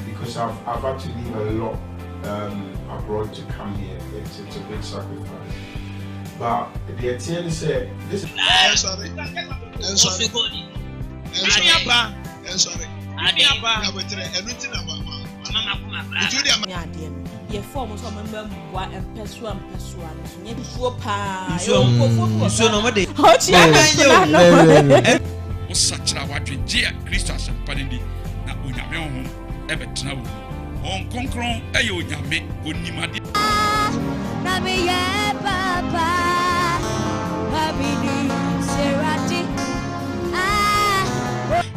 Because I've had to leave a lot abroad to come here. It's a big sacrifice. But the attorney said, this is... sorry. Your form was on my member and Pesua. So nobody. Such a what we dear Christus and Pandy, not Unyame, ever know. On Concron, Ayo Yame, Unimadi. Papa, Happy Serati.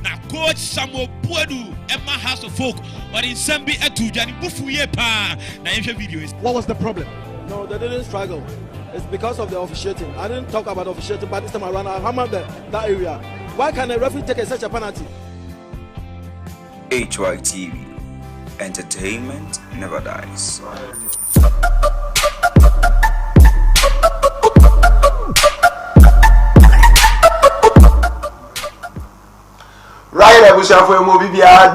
Now, Coach Samuel Puadu, Emma House of Folk, or in Sambi Etu, Jani Bufuye Pa, Naimsha videos. What was the problem? No, they didn't struggle. It's because of the officiating. I didn't talk about officiating, but this time around I hammered that area. Why can a referee take such a penalty? Hytvgh, entertainment never dies. Right, I wish I for a movie.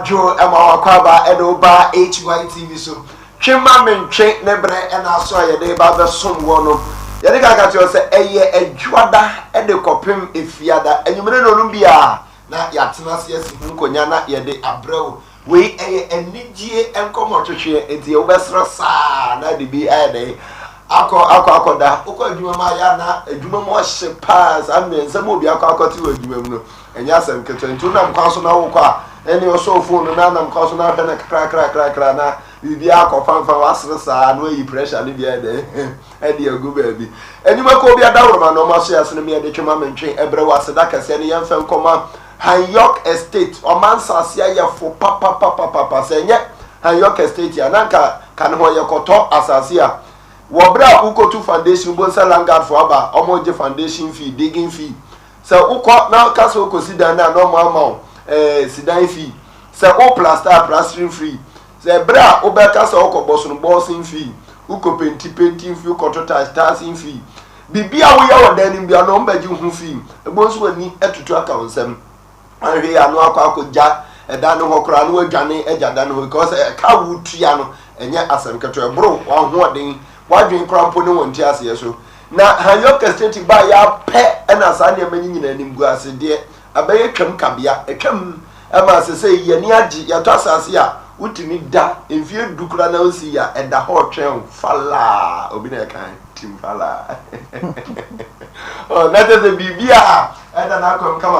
Joe and our Kwaba and Oba Hytvgh. So, Chimamin, Chain Nebre, and I saw your day about the son one. Yadika got you say, a Juada, and the copim if yada, and you may know Lumbia. Not Yatinas, yes, Munkonyana, Yade Abro. We a Niji and Comotricia into your Western Sa, not the be a day. Ako da, Oko Jumayana, a Jumamosh pass, I mean, some will be a cockatoo to a Jumano, and Yasan Katon, two nam council now, and your soul phone, and I'm council now, and a crack, you be a confirm for us, and where you pressure the other, and you're good baby. And you may call me a down, no more shares in me at the Chumaman train, Ebra was a duck, as any young film come Hytvgh Estate, or man Sasia for papa, saying yet, Hytvgh Estate, Yanaka, can hold your koto asasia. Wabra uko to foundation, Bonsa Langard for Abba, Omoje foundation fee, digging fee. So uko now castle consider now no more sidine fee. So o plastering free. So bra obeka so uko bossing fee. Uko painting fee, uko total fee. Bibia we are then be a number you fee. A boss will need to track on some. And we are no akja, a dano hokra, no jane, a jadano, because a cow wood triano, and yet as I'm catcher bro, one more thing. Why do you cramp on one tears here so? Now, Hytvgh Estate by your pet and as I am meaning in Guas, dear, a bay come cabia, a come, a master say, Yaniaji, Yatasia, Utimi da, if you do cranosia and the whole train, falla, Obina kind, Tim Falla. Oh, that is the Bibia, and then I come,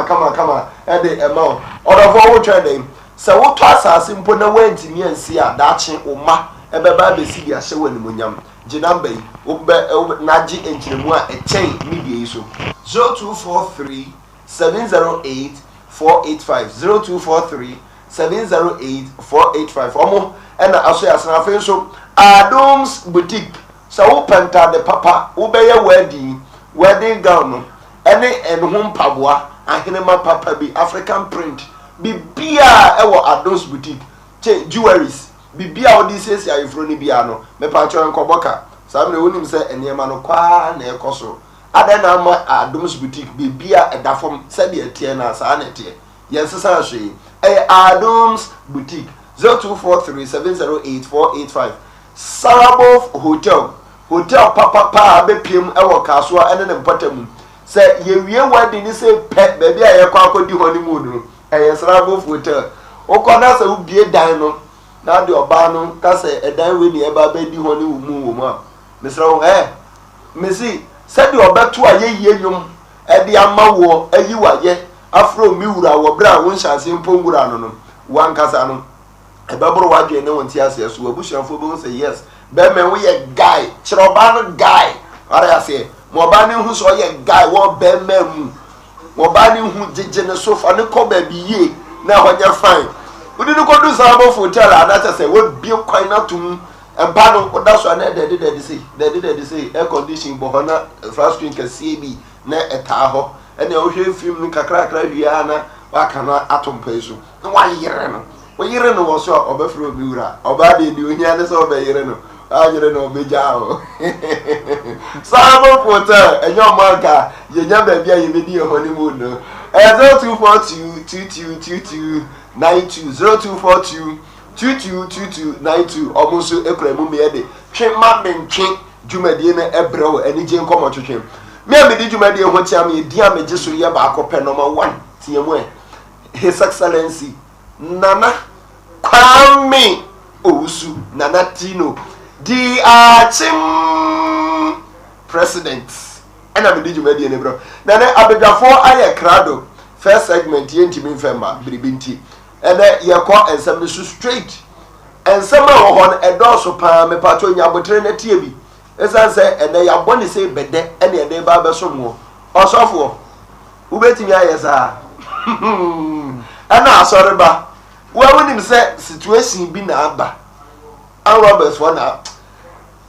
and the amount, or of all trading. So, what was a simple no way to me and see a daching or ma, and baby see a show in Munyam. Jinambe, Naji and Chimua, a chain media issue 0243 708 485 0243 708 485. Omo, and I say as an official Adam's boutique. So open the papa, Ubaya wedding gown, any and home pabwa, and Hinema papa be African print, be beer our Adam's boutique, jewelries. Bibia odi sesi ya ifroni biano me pacho nkoboka sam ne wonim se enema no kwa na ekoso ada na ma Adom's boutique bibia edafom se de tie na sa na tie yensesa hwe Adom's boutique 0243708485 Sarabov hotel papa bepiem ewo kaso ene ne mpatam se ye wie wadi ni se pe baby a ye kwa akodi honeymoon no Sarabov hotel okona se ubie dan no na de obano ka se edan we ni eba be di honi umu wo a mesro mesi se de obeto ayeye nyum e de amawo ayiwaye afro miwura wo bra won hyanse mpongura no no wan kasa no e babro wadwe ne won ti ase so abushafo be say yes be me we ye guy chirobano guy ara ase mo ba ni hu so ye guy wo be memu mo ba ni hu jeje ne sofa ne ko ba bi ye na honya fine. We didn't go do some hotel, and that's I say, we'll be quite not to and pardon what that's why they did say air conditioning, Bohana, flash drink, and CB, ne a taho, and the ocean film, Kakra, Viana, Wakana, Atom Peso. Why Yereno? Well, Yereno was so overflow Mura, or body doing Yanis over Yereno. I don't know, Bijao. Some hotel, and your marker, you never be a video honeymoon. And 0242 92 0242 2292 almost ekremu me de twema mentwe dwumadie na ebrewo ani je nkomo twetwe me a me di dwumadie ho tia me di a me je so ye ba akopɛ number 1 tiemu His Excellency Nana Kwame Owusu Nana Tino the Akyem President and I be dwumadie ne bro na na abedwafo aye krado first segment yentimi mfemba biribinti ene yekọ ensem so straight ensem a wo hon edoso pa me pato nyabotre na tie bi esanse ene yabone se bede ene ene ba besomo osofo ubetimi ayesa ana asoreba wo wonim se situation bi na aba an Roberts for na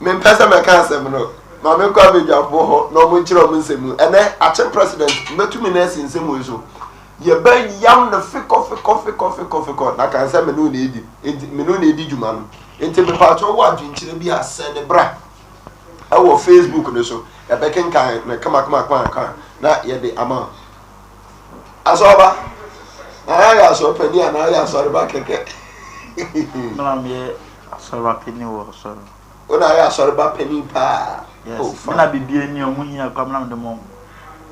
me pesa me kan sem no ma me kwa be dwafo ho no mo nchiro mo nsemu ene Akyem president metumi na ensemu so ye ben yam na fiko na kan say me no na edi djuma no enti me pa to wa dwinkyire bi ase ne bra e wo Facebook no so e be kenkan na kama na ye de ama asoba na ya so pani na ya so ba keke na me asoba pani wo so ona ya so ba pani pa yes na bibie ni omu hia kwa na de mo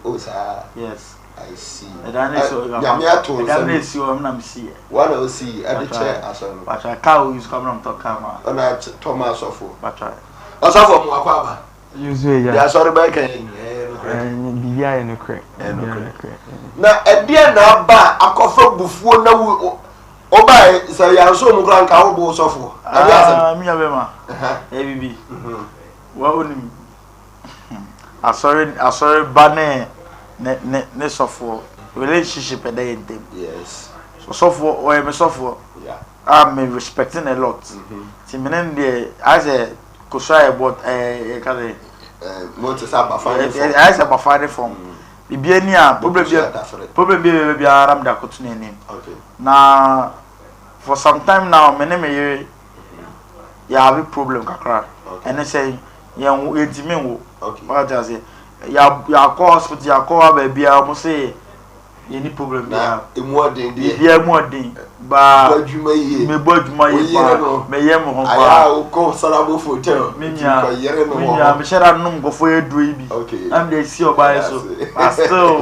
o sa yes I see. And I so I'm see. What I see at the chair as well. But I cow is coming to come. On that Thomas of but I also for Mwakaba. Usually, yeah, sorry, back and be in the crack. Now, a dear now, but a coffee before now. Oh, by so you are so grand cowboy so for. Me a bema. ABB. What would I sorry, banner. Ne sofo relationship and they them. Yes. So sofo or me sofo. Yeah. I'm respecting a lot. Timenen the as a kusha about kale Moses abafare form. As abafare form. Bibia ni a problem be aram da kotu ne nim. Okay. Na for some time now me me ya have a problem kakra. And they say ya etimi wo. Okay. What I say ya call hospital ya call baby almost say any problem na emodin dey dia emodin ba bodjuma yie me bodjuma yie ba me yem ho ba aya o ko salabo hotel me share num go for edu bi okay am dey see oba so pastor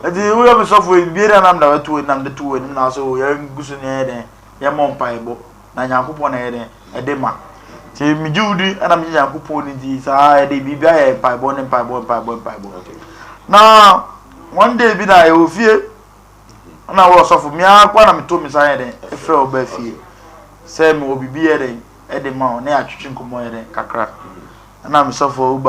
edi we am so for bi na nam da wetu nam de tu ni na so ya gusu ne den ya mo mpa ebo na nyankopon na ye den ma ti mi judi ana mi nyankopon ni di sa de bibia ye mpa ebo ne mpa ebo okay na one day bi na e ofie na wo so for mi akwa na mi to mi sa ye den e fe oba fie se mi obibi ye den e de ma na atwetwe nkomo ye den kakra na mi so for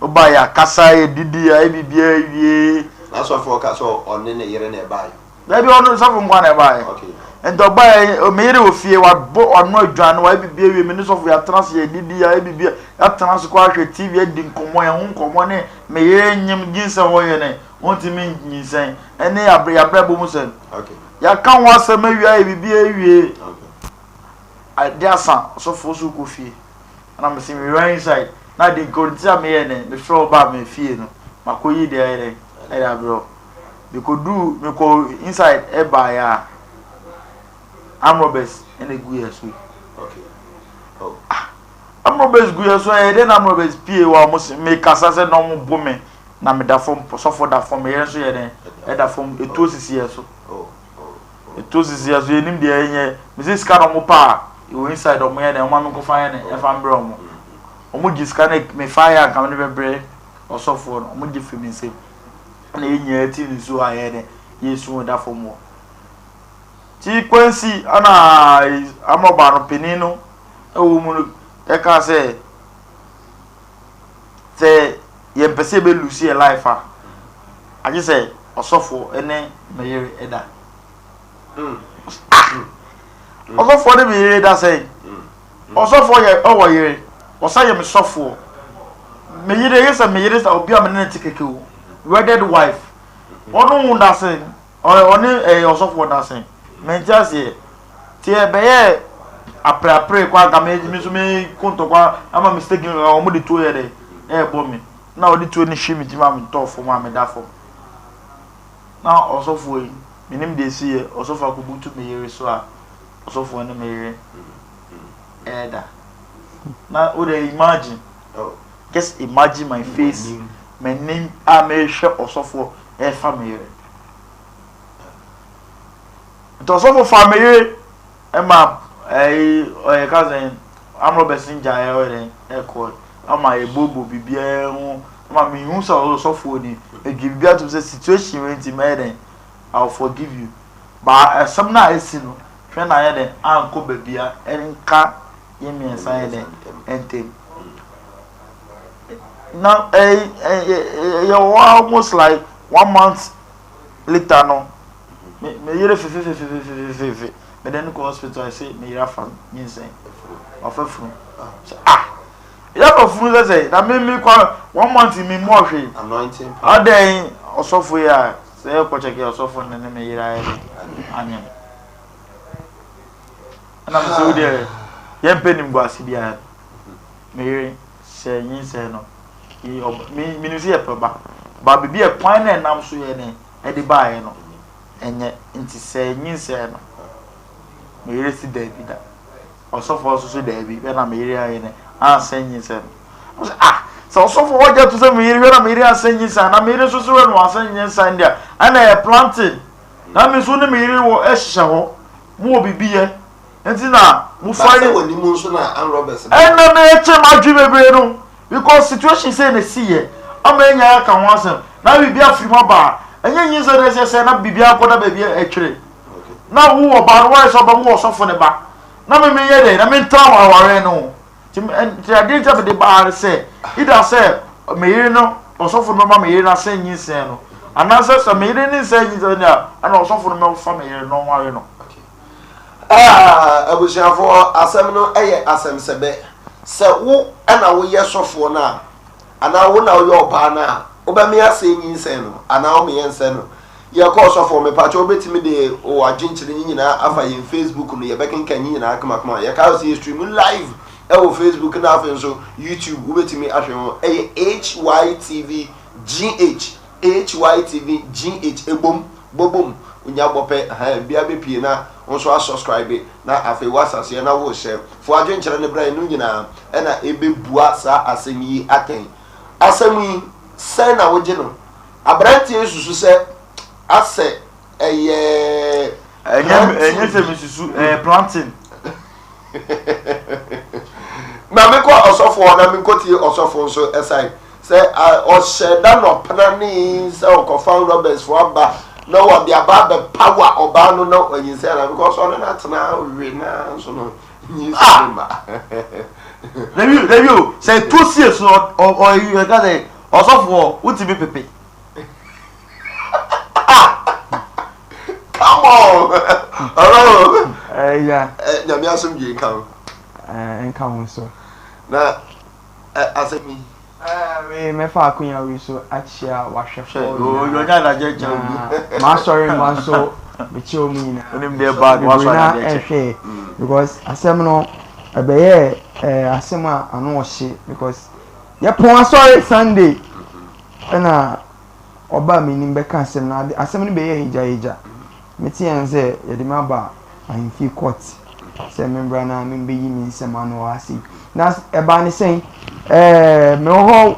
oba ya kasa ye didi ya e bibia wie na so for ka so onne ne yere na e bai da bi onu so for ngwa na e bai okay and the boy o me yere ofie wa bo onu adwan wa bibia wie me ni so for ya trans ye didi ya e bibia ya trans kwa hwe TV di nkomo ye hu nkomo ne me yere nyim ginse ho ye ne wonti me nyinsen ene ya bre bo mu sen okay ya kan wa se me wi bibia wie okay I dia san so for so ko fie na me see me right inside na de go tia me ye ne me fro ba me fie no makoyi de ye e da bro me ko inside e ba ya am Roberts and a good so okay oh am Roberts good so e den am Roberts pie wa almost me kasa se no mo bo me na me da form so for da form ye so ye den e da form eto sisi ye so oh eto sisi ye so ye nim de ye me se scan no mo pa you inside o mo ye den o ma me ko fa ye ne e fa mbro mo o mo gi scan me fire kan ne bebre o so for o mo gi fi me se na ye nya ti ni so aye den yesu da form mo ti kwensi ana amoba no penino ewo mu e ka se ye pese be lucy e life a aje se osofo ene meyere eda osofo de meyere da se osofo ye owo yere osaye me sofo meyere yesa meyere sa obi amene tikeke wo wedded wife onu da se oni osofo da se menjase ti ebeye apre kwa ga me so me konto kwa ama mistake o mo de to ye de e bo mi na o de to ni hwi mi ti ma me to fo ma me da fo na osofo yi minim de si ye osofo akubutu me yere so a so for no me eda na o dey imagine just imagine my face my name a me hwe osofo e family to so for family e ma cousin amro besinja e o dey e call ama e bobo bibia ho ama me hu so for ni e bibia to say situation wey ti me I'll forgive you but some na esi no hwe na ye dey anko babia enka ye me ensan dey entem now you almost like 1 month later no me yere fe me then go hospital I say me yere fan insane ofafunu ya ofunu say na me kwa 1 month me mo hwe anointing aden osofo ya say ko check your osofo ne me yere anyam na me so there yem penim go asibia me yere say yin say no me no see e ba bibi e kwan na nam so ye ne e de ba ye no enye nti say yin say no me yere si da bi da osofo so da bi be na me yere aye ne an say yin say no so osofo wo je to say me yere na me yere an say yin say na me yere so no an say yin say ndia ana e planting na me so ne me yere wo e hye ho mo bibi ye nti na mo fa ni woni mo so na an robbers na me eche ma dwi bebre no because situation say na see here amenya ka ho asem na bibia frima ba enye yin so say na bibia akoda ba bia etwere na wo oba no so ba wo so fo ne ba na me ye dey na me ntan aware no ti ade nta be de ba say ida say me yire no osofo no ma me yire na say yin say no ana say me yire ni say yin say na ana osofo no me fa me yire no ware no abusiafo asem no eye asem sebe se wo ana wo ye sofo na ana wo na wo ye oba na oba me ase yin se no ana wo me yen se no ye ko sofo me pa cho betimi de o aginchire nyina afa ye Facebook no ye bekenkan nyina kama ye ka see stream live e wo Facebook na afa so YouTube wo betimi ahwe ho eye Hytvgh ebom bobom unya bope bia be pie na onso subscribe na afi WhatsApp ye na wo share fo adwenkyere ne bran no nyina e na ebebua sa asemi aten asemi se na wo je no abranti esusu se ase enye se misusu planting na me ko osofo na me ko tie osofo so esai se o sheda no planning se o ko found robbers for aba no what the about the power oba no no yin say na because on na tena we na so no yin say ma Levi say 2 years or you got a osofo uti be pepe come on hello yeah na me asum je kan enka so na asemi we me fa akunya we so achia wahwe for you nya na je je ma sorry man so be chill me na onim dey bad was na ehwe because asem no ebeye asem a anu ohye because ye pon sorry Sunday na oba me nim be ka asem na asem no be ye hija meti en say ye de ma ba ahimfi court say membra na me be yi mi nsem anu asi na eba ni say me ho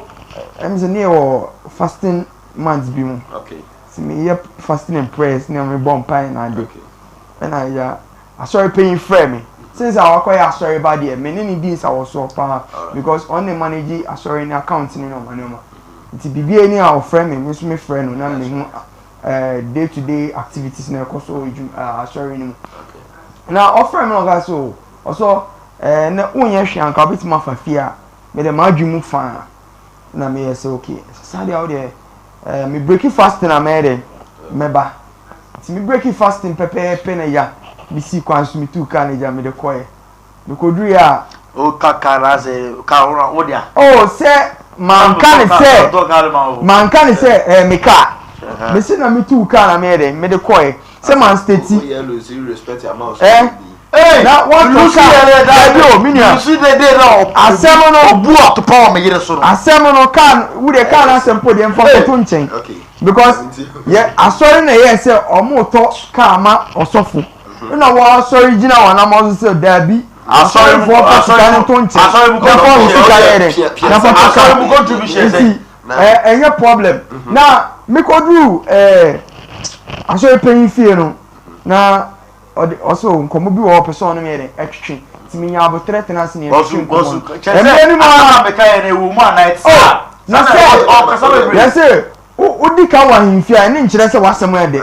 emze ne o fasting months bi mu okay see me here fasting and prayers na me bomb pie na dey and I sorry paying frame me since I acquire sorry about there many needs I was so pa because on the manage sorry in account ni no money nti bibia ni a frame me so me friend no na me hu day to day activities na ko so sorry ni na offer me no ga so also na unye hwe anka betima fafia me de madwumu fa na me say okay Sunday out there me breaking fasting na me de meba ti me breaking fasting pepe na ya me si kwanso me tu ka na ja me de koye me koduru ya o kakara ze ka wo dia oh say man kan say me ka me si na me tu ka na me de koye say man state yellow so you respect your mouth hey na what you see that yo minia you see the day now asem no bu to power me yere so no asem no kan we dey kan asem po dey mfa to nchen okay because yeah asori na yes say omo to ka ma osofo na wa sorry gina wa na mo so dabi sorry for pastor tonche sorry bu contribution enye problem na me ko do aso pay fee no na also nkomo bi wo person no me dey etwetwe timi nya abotre tenase ne etwetwe emi ma me kai na ewu mu night na say o kasa be yes udi ka wa himfia ne nkyere se wasem ede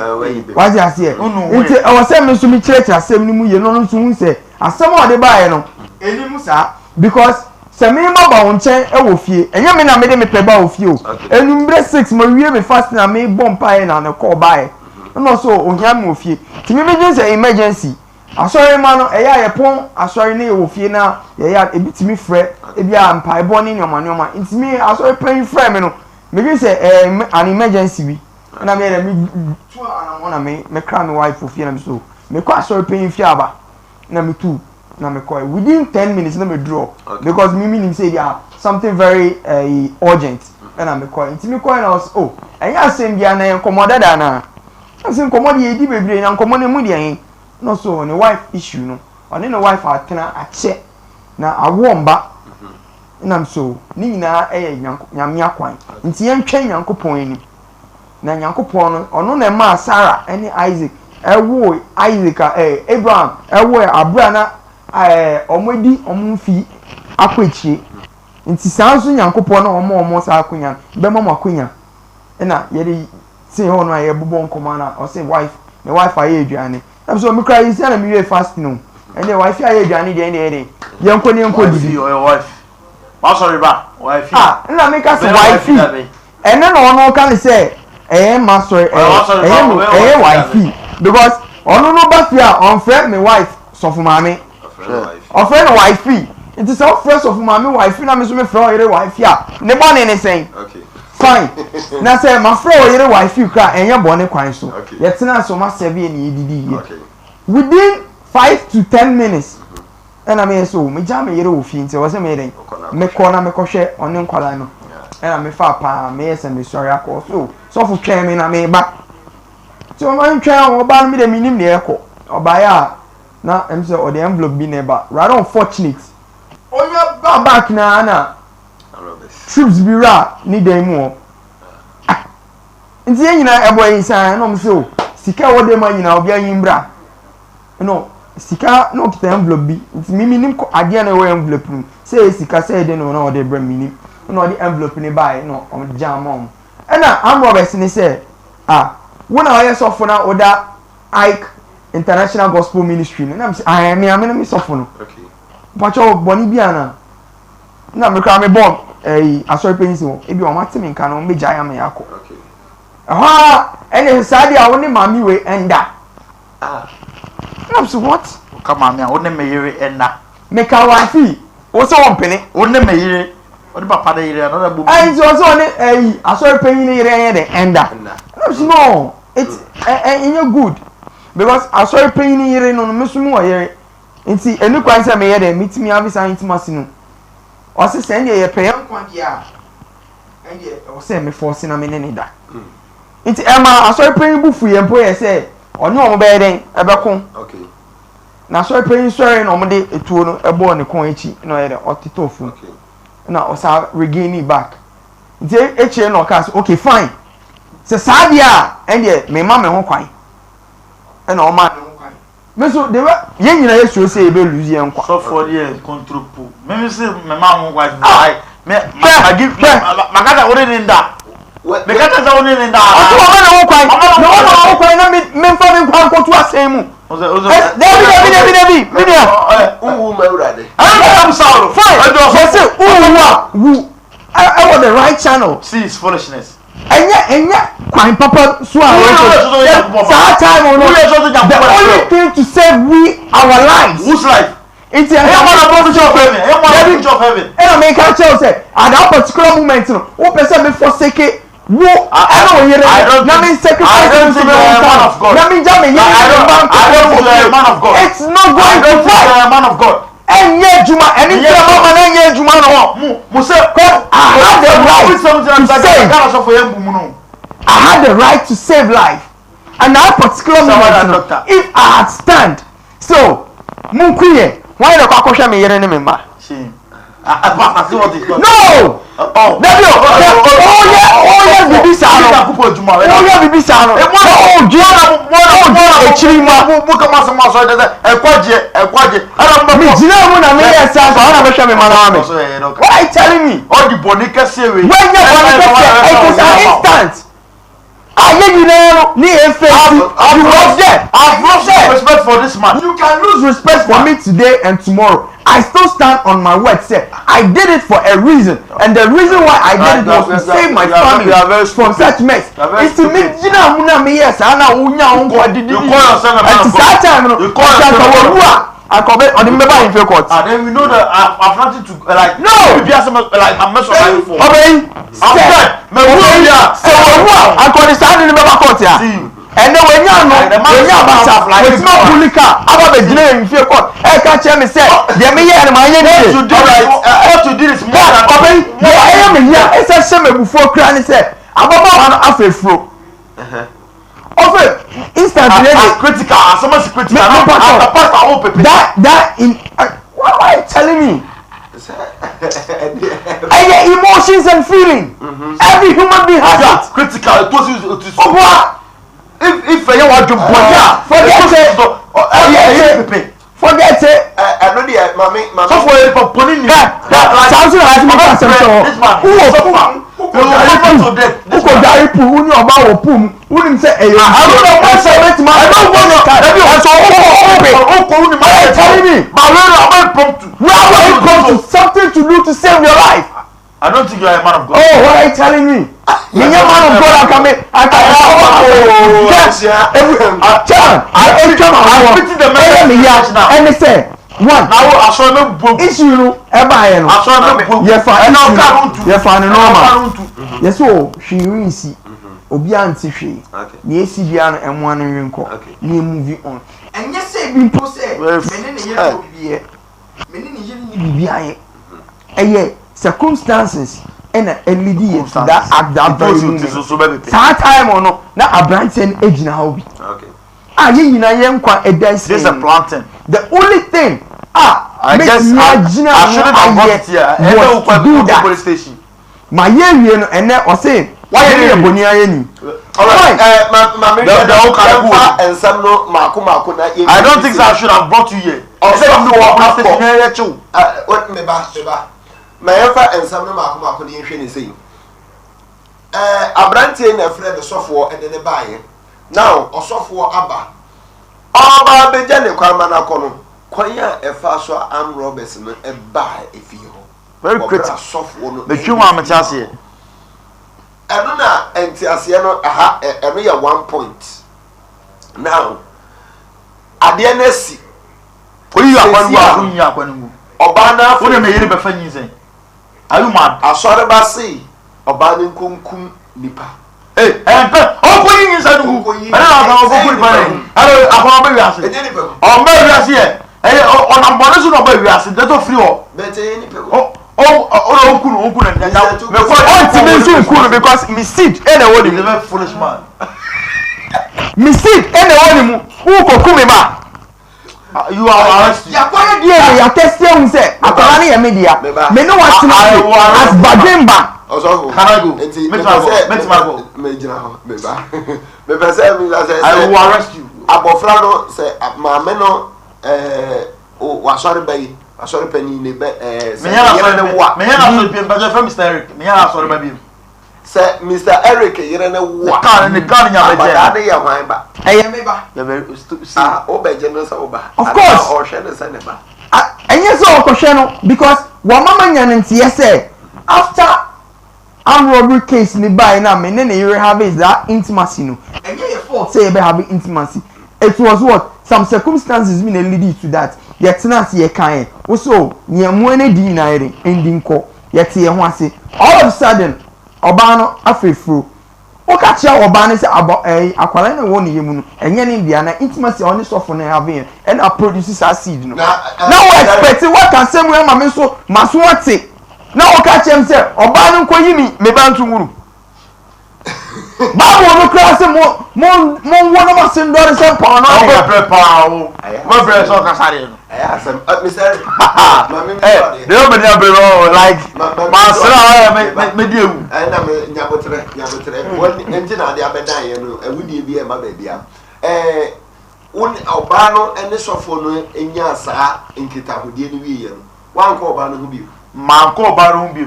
waje ase nti e wose me so mi kyerɛ asem ni mu ye no nso hu se asem o de baaye no eni mu sa because se me ma ba wonchen e wo fie enye me na me de me pe ba wo fie o enumbre 6 ma wie me fast na me bom pae na ne call baaye no so ohia me wo fie ti me begin say emergency asori ma no eya ye pon asori ne wo fie na ye ya ebitimi frɛ ebia mpa ebo ne nyoma nti me asori pan frɛ me no me say an emergency bi na me tu ana me cry my wife for fear am so me kwa sorry paying fear aba na me tu na me call within 10 minutes na me draw because me meaning say yeah something very urgent na me call nti me call na was enya asem bia na enkomoda da na asem enkomoda ye di bebre na enkomoda mu de no so ne wife issue no one ne wife atena ache na awomba nam so ni nyina nyame akwan nti yentwe nyankopon ani na nyankopon no ono na ma Sarah ene Isaac ewo Isaac Abraham ewo abra na omodi omfi akwechie nti sanso nyankopon na omo sa akonya be mama akonya na yede say ho no aye bobo nkoma na o say wife aye aduane nam so me cry isi na me we fast no ene wife aye aduane de ene yenko didi your wife sorry ba wife na me ka say wife ene no ono kan say master wife because ono no ba fia on friend me wife so for mama on friend wife it is our friend of mama wife na me so me friend your wife ne born ne say okay fine na say my friend your wife kra enye born kwan so yet na so ma serve ni didi within 5 to 10 minutes and I mean so me jam yere wo fi nti wo se me den me ko na me ko hwe oni nkwala no and me fa pa me yes me sorry akọ so fu twen me na me ba so man twen wo ba me de minim ne ekọ oba ya na em say o the envelope bi ne ba rather unfortunate onya ba back na trips bi ra ni dem mo nti nyina ebo yin san no me say sika wo de ma nyina obi anyin bra no sika no kita envelope bi nti mimi nim ko ade na we envelope no say sika say de no na o de bra mini no o de envelope ni buy no o jam mom na am Roberts ni say when I so for na oda Ike International Gospel Ministry na say me so for no okay pacho boni bia na me kra me bon asori pensi wo ebi o matimi nka no me jaya me yakọ okay ene sadi a woni mami we enda so what come on me woni me yire enda me ka wafi wo so won pene woni me yire woni papa de yire no da bu so ne asori penyi ni yire yen de enda no it's in good because asori penyi ni yire no me so mu wo yire nti enu kwan se me ye de mitimi avisa intimacy no o se send ye pay kwan dia ende o se me force na me ne da nti ema asori penyi bu fu ye mpo ye se oni o mo be den ebekon okay na asori penyi sori na o mo de etuo no ebo ne kon echi no ye de otitofu okay na o sa regain it back nti echi no ka okay fine se sadia ende me ma me ho kwan na o ma me so de ye nyina yesu say e be lose ye nkwa so for the control po me say me ma ho kwan me magada ore ni nda me kata za ore ni nda o ma na ho kwan no ho kwan na me mfa me kwan ko to asem mu David uwu ma urade I'm sorry fine I say uwu I want the right channel see is foolishness enya kwan papa so that time the only thing to save our lives whose life it's a heaven and I can tell say at that particular moment no o person be forsake wo I don't think you're a man of God. It's not going to fight. You're a man of God. And yet, Juma, and if you're a man, and yet, Juma, I had the right to save life. And that particular moment, if I had stand, So, Munkuye, why the Kakosha me here in me ma? No! Oh, yeah, Bibi Sano. Oh, yeah, Bibi Sano. Oh, John, Chima, why are you telling me? All the Bonica series. When you're it is an instant. I you know, I've lost respect for this man. You can lose respect for me today and tomorrow. I still stand on my word. Say, I did it for a reason, and the reason why I did it was to save my family from such mess. It's to make Gina Muna me yes, Anna Unya Unko did you call yourself a that time you call yourself I commit on the member in fair court. And then we know that I've nothing to like. No, like I'm not sure for. Okay, I understand in the member court here. And then when you're not, it's not Pulika. I'm a Gina in fair court. I can't tell me say, there may be my name. What to do is more than I am here. It's a summer before crying. Say, I'm about an affair through. Offer instantly critical. Someone's critical. That in what are you telling me? Emotions and feeling. Every human being has it. Critical. If you want to forget it. I know the mommy. So for putting Samson has me who die pool, who know about whom, who didn't say, I don't know what's I don't want to telling me, something to do to save your life. I don't think you are a man of God. Oh, what are you telling me? You're a man of God. I come in. I pity the man now. And they say, one. Now I saw no book. Issue ever. I saw no book. You're fine. Normal. Yes, so she will see. Obianti she. Ni esibiano and one in Rinko. Ni moving on. And yes, say people say, circumstances and LED that act that very that time or no na abranten age na hobby. Okay. You know this is a planting. The only thing I guess I shouldn't have got it here. Do that police station. My year and then or say why you bonia any. All right. I don't think I should have brought you here. What me ba my ever and some mako the nhwe say abrantie na frɛ the software and the buy now osofo aba beja ne kwama na kono kwanya efa so am robbers no e buy efi ho very critical software no the twuma am chase eno na entiase no aha eno ya 1 point now ade na si oyi akwanu obana fu na me yire be fanyi sen are you mad? Asore ba say oba ni kunkum nipa. Okoyin inside who? Hello, akwa ba wiase. O ma wiase e. On ambone so no ba wiase. That of free o. Bete nipa. Okunu na nya. Me ko me so nkunu because me seed e na woni. The foolish man. Me seed e na woni mu. Who ko kume ma? You are arrested. You are there. You test him say. Akwana na media. Me no want to know as Bademba. Also, can I go? Met my go. Me jina ho. Me ba. Me pese me say. I will arrest you. Abofra no say ma me no o wasori bayi. Wasori pani ne be me yana na wa. Me yana so pem ba from Mr. Eric. Me yana so ba bi. Say Mr. Eric yere na wa. Kan nya be je. Ade ya hwan ba. Eye me ba. You very stupid. O be je no say o ba. Of course. O hwe no say ne ba. Enye so o ko hwe no because wa mama nya ntie say after armed robbery case ni buy na me ne you have is that intimacy no. Enye your fault say you be having intimacy. It was what some circumstances mean lead to that. Yet na see ye kan also nyemu ene di na ere ending ko yet ye ho ase all of a sudden oba no afefro o ka chia oba ne say akwala na won yemu no enye ne bia na intimacy on so for na having and produces a seed no now we expect what can say we ma me so maso ate na o ka chia me say oba no nko yimi me ba ntu nguru Bible no class mo one of us in door is up on I prepare. My breast on Casari. Asem Mr. Hey, they open up like my me do. And I'm nyabotre. One engine na dia bedan ye no, ewudi bi e ma ba bia. Won oba no ene sofo no enya saa nkitahodie ni wi ye no. Wan ko oba no hu bi. Man ko oba no hu bi.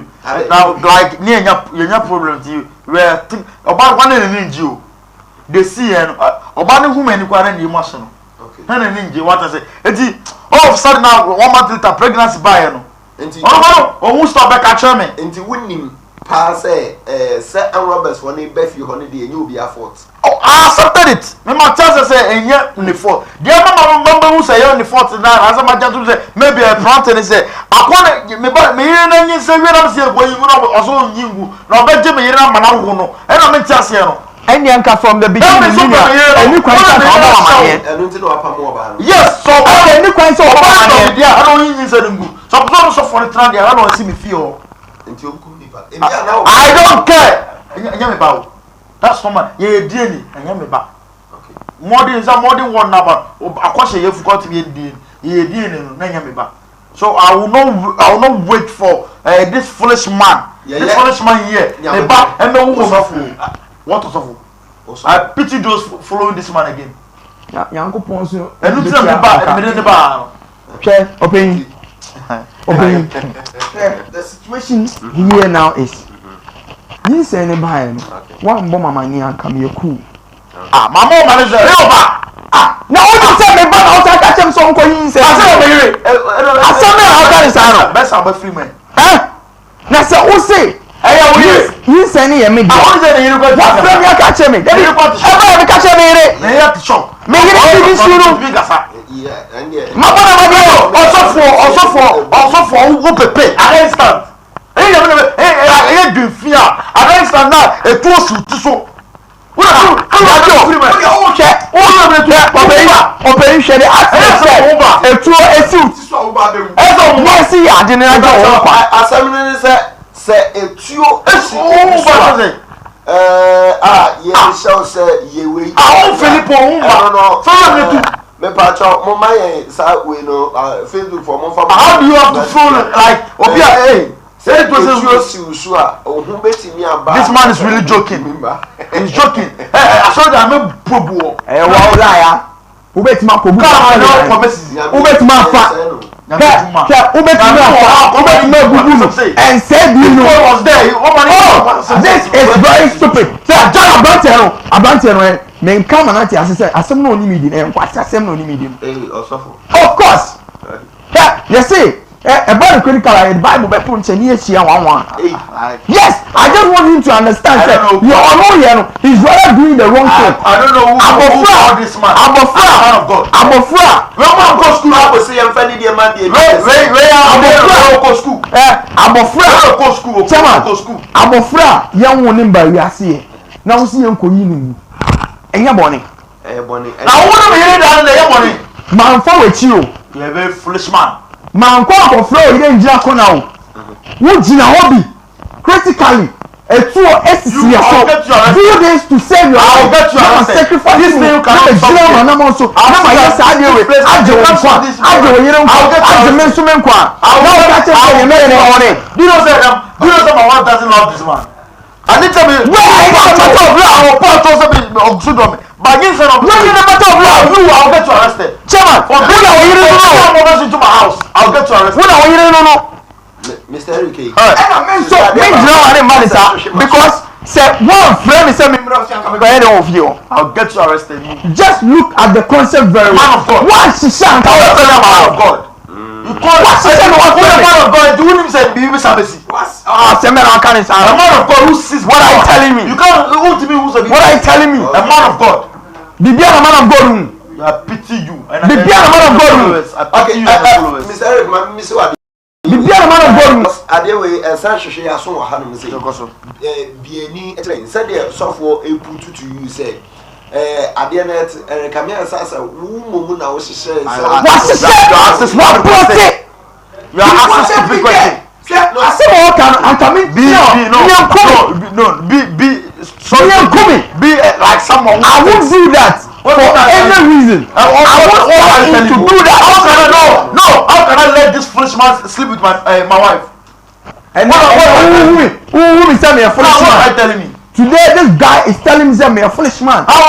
Now like ni enya problem to you. Where think oba one na ninji o. They see and oba no hu mani kwara ni mo so no. Okay. Na ninji what I say. Eti all of a sudden now 1 month later pregnancy buy no. Enti oh who stop back at me. Enti wonnim pa say and robbers for ne be fi ho ne de enye obi afford. Oh, I accepted it. Me my chance say enye ni fault. Dia mama who say you ni fault na as my chance say maybe a plantain say akwa me yire na nyi say we na say go yi no oso nyingu na obeje me yire na mana wo no. E na me chance here no. Any anchor from the beginning. Any question yes, so any question I don't use it. So for the trend, I don't see me feel. I don't care. That's normal. Yeah, dearly, and yam back. Okay. More than one number. Of course, you forgot to be dearly, back. So I will not wait for this foolish man. This foolish man here. The back and the woman. What was of I pity those following this man again. Yanko Ponso. And look at the bar. Chair, open. The situation here now is you say anybody one bomb money and come your cool. My mom is a real bar. Now what you say me ban out I catch him some coin say. I saw me out is I best I'm a free man. Now say who say you say any me. I want to say you go what from you catch me. Then you catch me here. Me here to shop. Me here to this room. Yeah, and yeah. My also for who pepe. I understand. Hey, do fear. I understand now. A two shoot so. What are you? Open share the access. A two a suit. Yes, I didn't know. Assembly say a two yeah, shall say ye we. I Philippo. Me pacho mo my sa we no Facebook for mo family. How do you have to feel like obia hey say it was you ohun betimi aba. This man is really joking. He's joking. I saw that I'm probo. Wa lia. Who bet ma probo. Who bet ma fa. Who bet ma gugu. And said you know was there. This is very stupid. Say John Abantero. Men come and I say asem no ni meeting and what asem no ni meeting. Of course. Yeah, you see, about the critical the Bible be put in here one. Yes, I just want him to understand that you are not here. He's rather doing the wrong thing. I don't know who this man. I'm a fraud. When man go school, I will say I'm funny the man. Go school. I'm a fraud. Go school. I'm a fraud. Young one by we are seeing. Now see him going. Enya boni. Boni. Now what am I down there money? Man for with you. You're a very foolish man. Man ko for flow you dey jina ko now. Wo jina hobby. Critically, a two SCS. Do this to save your life. I'll get you arrested. Sacrifice this thing you cannot stop. I'm also. I'm a yes I dey with. Ajo kwa. Ajo yere kwa. Ajo mensu menkwa. Now catch you me na honey. Do you know say my wife doesn't love this man? I need to be but instead of bringing the matter of law, I'll get you arrested. Chairman, for bringing our into my house, I'll get you arrested. What are you know? Mr. Eric. Because say one friend is saying of you. I'll get you arrested. Just look at the concept very well. Man of God. What she sang? Man of God. You call what she said was man of God. Do you even say be service? Say man of God is a man of God who sees. What are you telling me? You can't who to me who's a what are you telling me? A man of God. The beer man of God. I pity you. The beer man of God. Okay, Mr. Eric, Mr. What? The beer man of God. Adewe essentially aso wa hanu say. Bieni explain. Said there sofo e put to you say. Ade na kamia sasa wo momu na wo hihye. What is what prote? You are asking stupid question. I say what can I come in? No. Be be like someone. I won't do that for any reason. I want to do that. How can I no? How can I let this foolish man sleep with my wife? And who is telling me a foolish man? What are you telling me? Today this guy is telling me a foolish man. What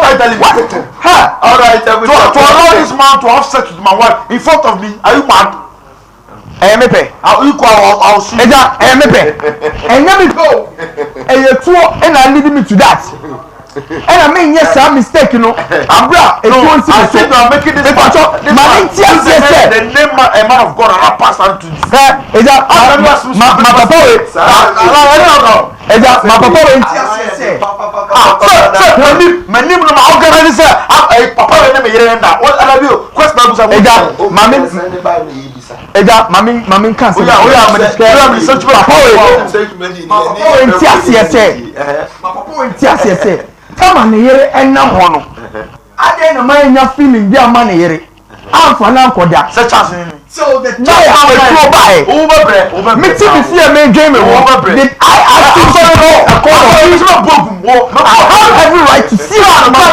are you telling me? All right, to allow this man to have sex with my wife in front of me, are you mad? I'll see. And let me go. And you two and I leading me to that. And I mean yes, I'm mistaken. I'm bra. If you want to see, I'm making this man. The name a man of God and pass on to this. Is that my papa? Is that my papa? My name no organize papa name here na. What are you? Question Mami can't say. Papa, come on here and now one. I didn't mind your feeling their money here. I'm for now for that. Such as so the day how I go by over me to be fear me game over did I ask you so I have every right to see how the man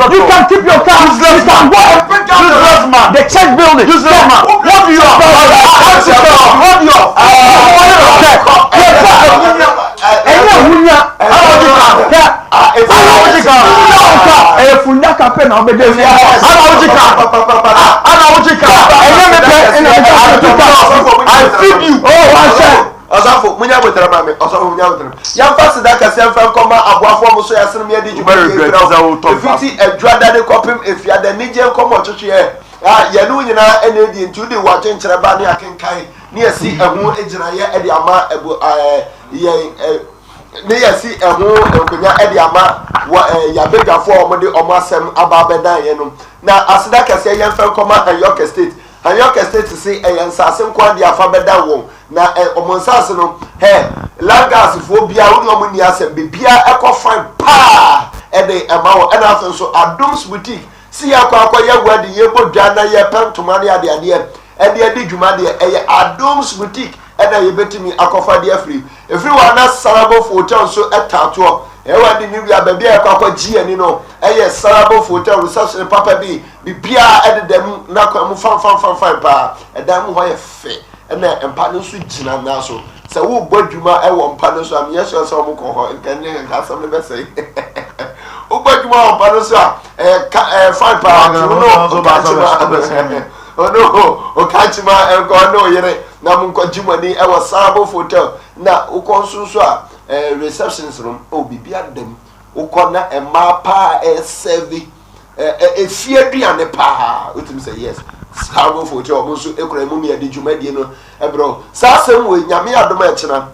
you can keep your car you can go and bring down the church building what do you I feed you. Osafo munya wetara mame osafo munya wetara ya fast da kase mfa nkoma aboafo mo so ya sene me di efiti adwada de kopim efiada nije nkoma twetwe ya nu nyina ene di ntu de wa kyenkyere ba ne akenkan ne yasi ehu egira ye ede ama ebu ye ne yasi ehu enkonya ede ama ya begafo omode omasem ababedan ye no na asida kase ya mfa nkoma Ayoke State Ayoke State say ensase nkwa de afa beda won na omonsase no lagas fo bia wo no muni asem bibia ekofan pa ede emawo ena afen so Adoms boutique si akwa ya wadi ye bodwa na ye pentoma ne ade ade dwuma de eye Adoms boutique ena ye betimi akofa de afri wa na Sarabo hotel so etato wadi ni bia bia akwa gi ani no eye Sarabo hotel reception papa bi bibia ede dem na kwa mu fan pa edam ho ye fe ena empa no so gina na so se wo bodwuma wo mpa no so am yes so mo ko ho nkanye nka sam le besai wo bodwuma mpa no so fan pa no okachima enko no yere na mo nko gimani wo Sarabo hotel na wo konso so receptions room bibia dem wo kona emma pa serve efie duane pa utim say yes Sarabo hotel omonso ekura mu me ade dwumadie no bro sasem we nyame adom a kina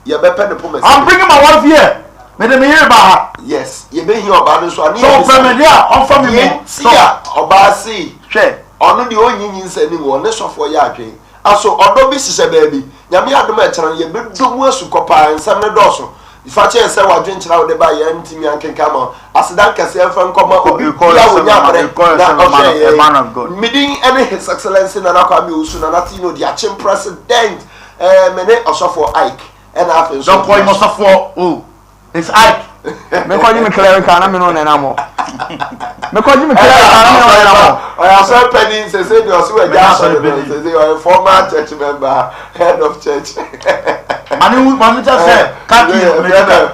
ye bepe ne promise I'm bringing my wife here me dem here ba yes ye be here oba no so ani so family on family so oba si hwe ono de onyinyi nsani wo ne sofo ya adwen aso odo bi sise baabi nyame adom a kina ye be domu asukopa nsam ne doso ifa che se wadwen kira wo de ba ye ntimi ankenka ma asidan kase enfa nkoma obi ya wonya bare na man of God meeting any his excellency na nakwa mi usu na natino di achim president mene osofo Ike and after so don't point osofo it's Ike me ko me clerical na me no na mo me ko me clerical na me no na mo I saw penny say the osu e ja so say you are a former church member head of church manu just say kaki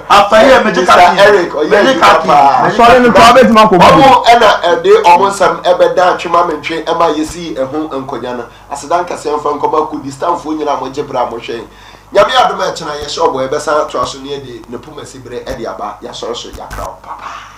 after here me kaki Eric or kaki sorry no private man ko omo ena de omo sam ebeda atwema mentwe ema yesi ehu enkonya no asedan kase mfa nkoma ku distanfo nyina mo jebra mo hwen nyame adoma e kina ye shobo e besa to aso ne de ne pumasi bre e de aba ya soro so ya kra papa